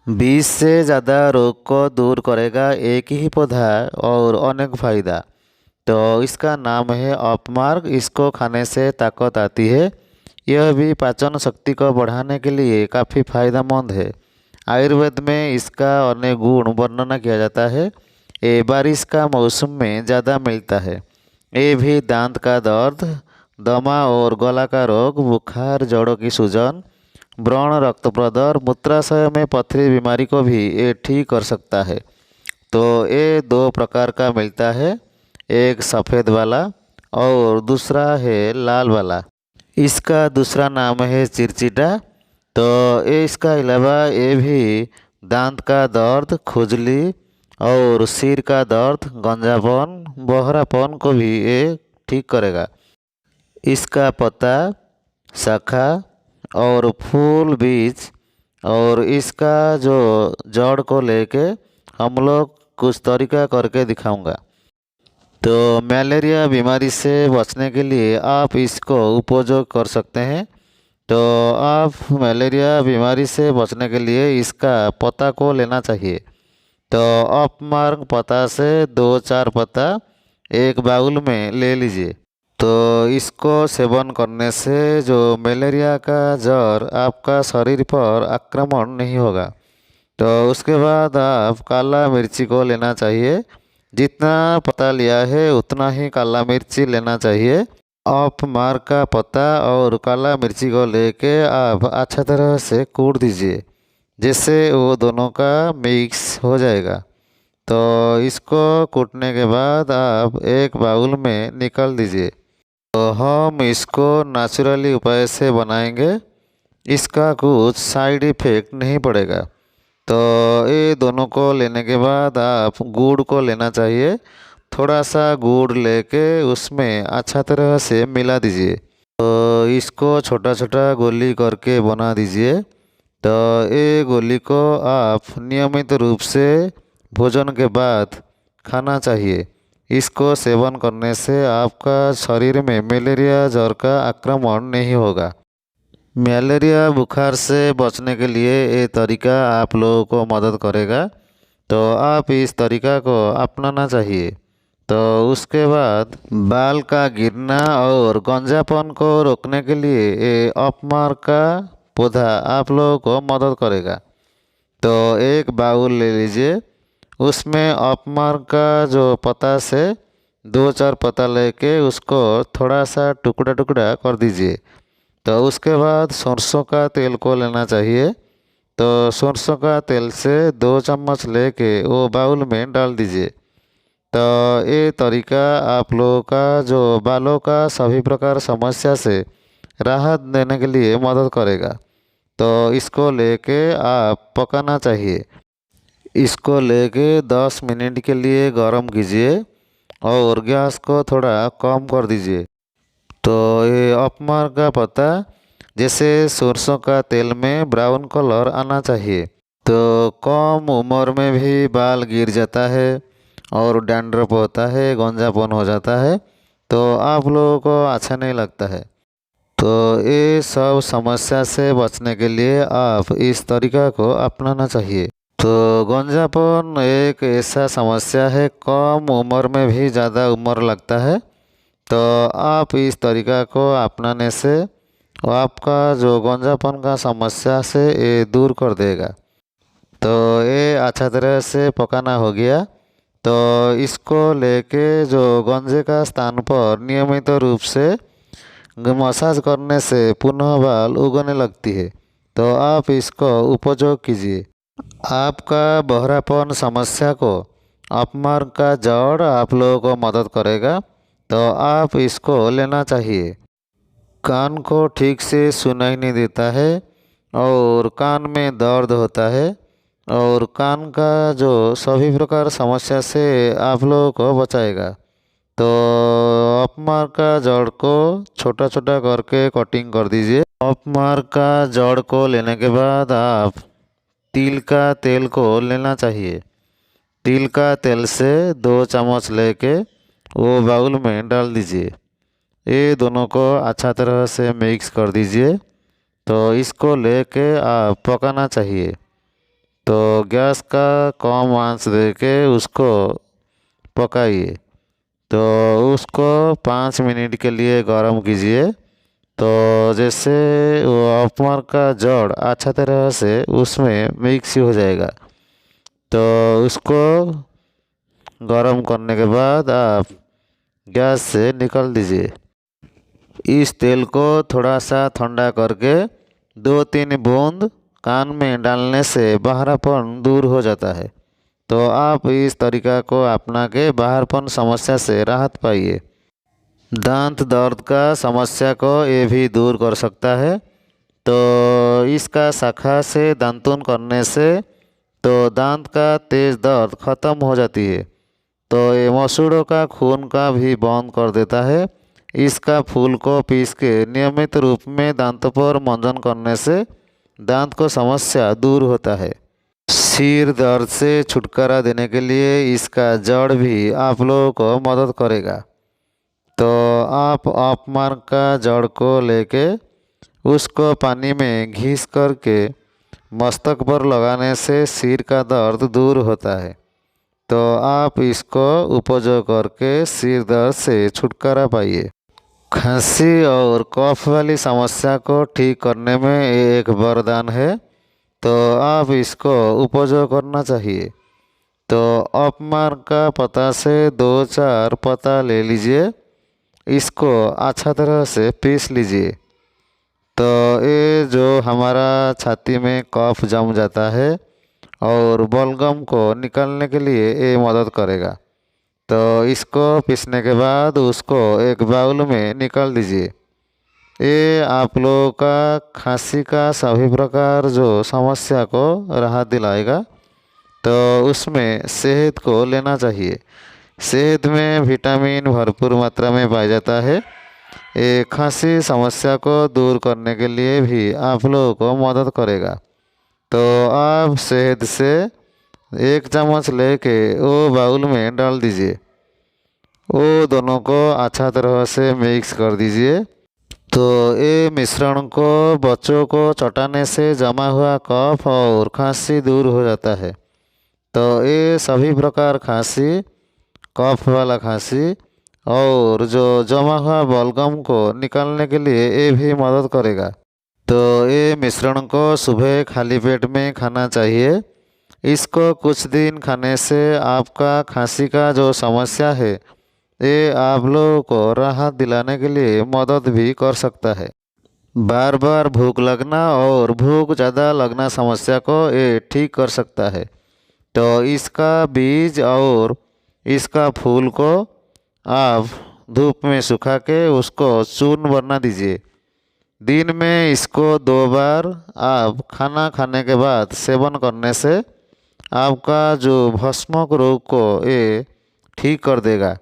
20 से ज़्यादा रोग को दूर करेगा एक ही पौधा और अनेक फायदा। तो इसका नाम है अपमार्ग। इसको खाने से ताकत आती है। यह भी पाचन शक्ति को बढ़ाने के लिए काफ़ी फायदेमंद है। आयुर्वेद में इसका अनेक गुण वर्णना किया जाता है। ये बारिश का मौसम में ज़्यादा मिलता है। ये भी दांत का दर्द, दमा और गला का रोग, बुखार, जोड़ों की सूजन, व्रण, रक्त प्रदर, मूत्राशय में पथरी बीमारी को भी ये ठीक कर सकता है। तो ये दो प्रकार का मिलता है, एक सफ़ेद वाला और दूसरा है लाल वाला। इसका दूसरा नाम है चिरचिटा। तो ये इसका अलावा ये भी दांत का दर्द, खुजली और सिर का दर्द, गंजापन, बहरापन को भी ये ठीक करेगा। इसका पत्ता, शाखा और फूल, बीज और इसका जो जड़ को लेके हम लोग कुछ तरीका करके दिखाऊंगा। तो मलेरिया बीमारी से बचने के लिए आप इसको उपयोग कर सकते हैं। तो आप मलेरिया बीमारी से बचने के लिए इसका पत्ता को लेना चाहिए। तो अपमार्ग पत्ता से 2-4 पत्ता एक बाउल में ले लीजिए। तो इसको सेवन करने से जो मलेरिया का जड़ आपका शरीर पर आक्रमण नहीं होगा। तो उसके बाद आप काला मिर्ची को लेना चाहिए। जितना पत्ता लिया है उतना ही काला मिर्ची लेना चाहिए। आप मार का पत्ता और काला मिर्ची को लेके आप अच्छा तरह से कूट दीजिए, जिससे वो दोनों का मिक्स हो जाएगा। तो इसको कूटने के बाद आप एक बाउल में निकाल दीजिए। तो हम इसको नेचुरली उपाय से बनाएंगे। इसका कुछ साइड इफेक्ट नहीं पड़ेगा। तो ये दोनों को लेने के बाद आप गुड़ को लेना चाहिए। थोड़ा सा गुड़ लेके उसमें अच्छा तरह से मिला दीजिए। तो इसको छोटा छोटा गोली करके बना दीजिए। तो ये गोली को आप नियमित रूप से भोजन के बाद खाना चाहिए। इसको सेवन करने से आपका शरीर में मलेरिया ज्वर का आक्रमण नहीं होगा। मलेरिया बुखार से बचने के लिए ये तरीका आप लोगों को मदद करेगा। तो आप इस तरीका को अपनाना चाहिए। तो उसके बाद बाल का गिरना और गंजापन को रोकने के लिए ये अपमार का पौधा आप लोगों को मदद करेगा। तो एक बाउल ले लीजिए। उसमें अपमार का जो पत्ता से 2-4 पत्ता लेके उसको थोड़ा सा टुकड़ा टुकड़ा कर दीजिए। तो उसके बाद सरसों का तेल को लेना चाहिए। तो सरसों का तेल से 2 चम्मच लेके वो बाउल में डाल दीजिए। तो ये तरीका आप लोगों का जो बालों का सभी प्रकार समस्या से राहत देने के लिए मदद करेगा। तो इसको लेके आप पकाना चाहिए। इसको लेके 10 मिनट के लिए गर्म कीजिए और गैस को थोड़ा कम कर दीजिए। तो ये अपमार का पत्ता जैसे सरसों का तेल में ब्राउन कलर आना चाहिए। तो कम उम्र में भी बाल गिर जाता है और डैंड्रफ होता है, गंजापन हो जाता है, तो आप लोगों को अच्छा नहीं लगता है। तो ये सब समस्या से बचने के लिए आप इस तरीका को अपनाना चाहिए। तो गंजापन एक ऐसा समस्या है, कम उम्र में भी ज़्यादा उम्र लगता है। तो आप इस तरीका को अपनाने से आपका जो गंजापन का समस्या से ये दूर कर देगा। तो ये अच्छा तरह से पकाना हो गया। तो इसको लेके जो गंजे का स्थान पर नियमित रूप से मसाज करने से पुनः बाल उगने लगती है। तो आप इसको उपयोग कीजिए। आपका बहरापन समस्या को अपमार का जड़ आप लोगों को मदद करेगा। तो आप इसको लेना चाहिए। कान को ठीक से सुनाई नहीं देता है और कान में दर्द होता है और कान का जो सभी प्रकार समस्या से आप लोगों को बचाएगा। तो अपमार का जड़ को छोटा छोटा करके कटिंग कर दीजिए। अपमार का जड़ को लेने के बाद आप तिल का तेल को लेना चाहिए। तिल का तेल से 2 चम्मच लेके वो बाउल में डाल दीजिए। ये दोनों को अच्छा तरह से मिक्स कर दीजिए। तो इसको लेके आप पकाना चाहिए। तो गैस का कम आंच देके उसको पकाइए। तो उसको 5 मिनट के लिए गर्म कीजिए। तो जैसे वो अपमर का जड़ अच्छा तरह से उसमें मिक्स हो जाएगा। तो उसको गर्म करने के बाद आप गैस से निकाल दीजिए। इस तेल को थोड़ा सा ठंडा करके 2-3 बूंद कान में डालने से बहरापन दूर हो जाता है। तो आप इस तरीका को अपना के बहरापन समस्या से राहत पाइए। दांत दर्द का समस्या को ये भी दूर कर सकता है। तो इसका शाखा से दांतुन करने से तो दांत का तेज दर्द खत्म हो जाती है। तो ये मसूड़ों का खून का भी बंद कर देता है। इसका फूल को पीस के नियमित रूप में दांतों पर मंजन करने से दांत को समस्या दूर होता है। सिर दर्द से छुटकारा देने के लिए इसका जड़ भी आप लोगों को मदद करेगा। तो आप अपमान का जड़ को लेके उसको पानी में घिस करके मस्तक पर लगाने से सिर का दर्द दूर होता है। तो आप इसको उपयोग करके सिर दर्द से छुटकारा पाइए। खांसी और कफ वाली समस्या को ठीक करने में ये एक वरदान है। तो आप इसको उपयोग करना चाहिए। तो अपमान का पत्ता से 2-4 पत्ता ले लीजिए। इसको अच्छा तरह से पीस लीजिए। तो ये जो हमारा छाती में कफ जम जाता है और बलगम को निकालने के लिए ये मदद करेगा। तो इसको पीसने के बाद उसको एक बाउल में निकाल दीजिए। ये आप लोगों का खांसी का सभी प्रकार जो समस्या को राहत दिलाएगा। तो उसमें शहद को लेना चाहिए। शहद में विटामिन भरपूर मात्रा में पाया जाता है। ये खांसी समस्या को दूर करने के लिए भी आप लोगों को मदद करेगा। तो आप शहद से 1 चम्मच लेके वो बाउल में डाल दीजिए। वो दोनों को अच्छा तरह से मिक्स कर दीजिए। तो ये मिश्रण को बच्चों को चटाने से जमा हुआ कफ और खांसी दूर हो जाता है। तो ये सभी प्रकार खांसी, कफ वाला खांसी और जो जमा हुआ बलगम को निकालने के लिए ये भी मदद करेगा। तो ये मिश्रण को सुबह खाली पेट में खाना चाहिए। इसको कुछ दिन खाने से आपका खांसी का जो समस्या है ये आप लोगों को राहत दिलाने के लिए मदद भी कर सकता है। बार बार भूख लगना और भूख ज़्यादा लगना समस्या को ये ठीक कर सकता है। तो इसका बीज और इसका फूल को आप धूप में सुखा के उसको चूर्ण बना दीजिए। दिन में इसको 2 बार आप खाना खाने के बाद सेवन करने से आपका जो भस्मक रोग को ये ठीक कर देगा।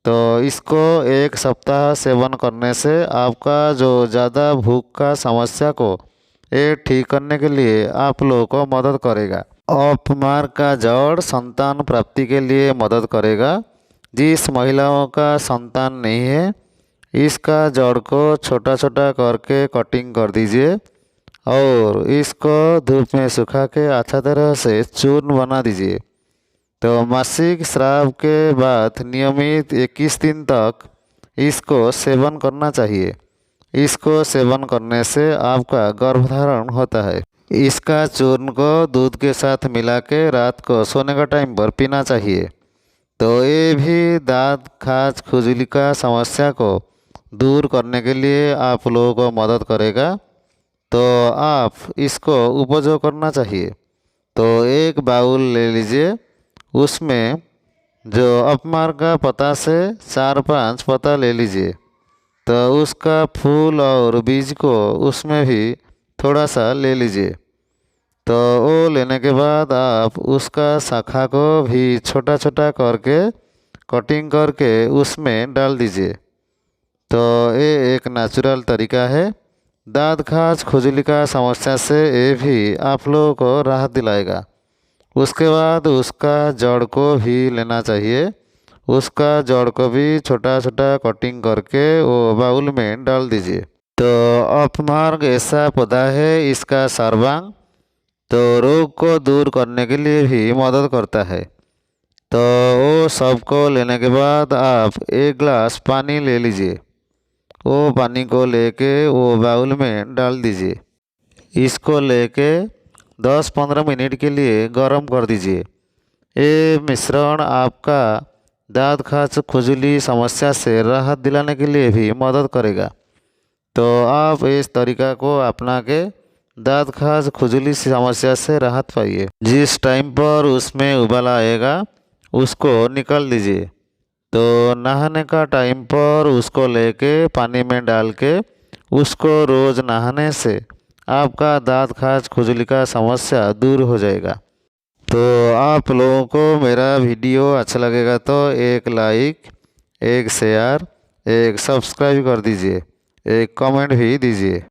तो इसको 1 सप्ताह सेवन करने से आपका जो ज़्यादा भूख का समस्या को ये ठीक करने के लिए आप लोगों को मदद करेगा। अपमार का जड़ संतान प्राप्ति के लिए मदद करेगा। जिस महिलाओं का संतान नहीं है इसका जड़ को छोटा छोटा करके कटिंग कर दीजिए और इसको धूप में सुखा के अच्छा तरह से चूर्ण बना दीजिए। तो मासिक स्राव के बाद नियमित 21 दिन तक इसको सेवन करना चाहिए। इसको सेवन करने से आपका गर्भधारण होता है। इसका चूर्ण को दूध के साथ मिला के रात को सोने का टाइम पर पीना चाहिए। तो ये भी दांत खाज खुजली का समस्या को दूर करने के लिए आप लोगों को मदद करेगा। तो आप इसको उपयोग करना चाहिए। तो एक बाउल ले लीजिए। उसमें जो अपमार का पत्ता से 4-5 पत्ता ले लीजिए। तो उसका फूल और बीज को उसमें भी थोड़ा सा ले लीजिए। तो वो लेने के बाद आप उसका शाखा को भी छोटा छोटा करके कटिंग करके उसमें डाल दीजिए। तो ये एक नेचुरल तरीका है। दांत खाज खुजली का समस्या से ये भी आप लोगों को राहत दिलाएगा। उसके बाद उसका जड़ को भी लेना चाहिए। उसका जड़ को भी छोटा छोटा कटिंग करके वो बाउल में डाल दीजिए। तो अपमार्ग ऐसा पौधा है, इसका सर्वांग तो रोग को दूर करने के लिए भी मदद करता है। तो वो सबको लेने के बाद आप एक गिलास पानी ले लीजिए। वो पानी को लेके वो बाउल में डाल दीजिए। इसको लेके 10-15 मिनट के लिए गर्म कर दीजिए। ये मिश्रण आपका दांत खाज खुजली समस्या से राहत दिलाने के लिए भी मदद करेगा। तो आप इस तरीका को अपना के दांत खाज खुजली समस्या से राहत पाइए। जिस टाइम पर उसमें उबाल आएगा उसको निकाल दीजिए। तो नहाने का टाइम पर उसको लेके पानी में डाल के उसको रोज़ नहाने से आपका दांत खाज खुजली का समस्या दूर हो जाएगा। तो आप लोगों को मेरा वीडियो अच्छा लगेगा तो एक लाइक, एक शेयर, एक सब्सक्राइब कर दीजिए, एक कमेंट भी दीजिए।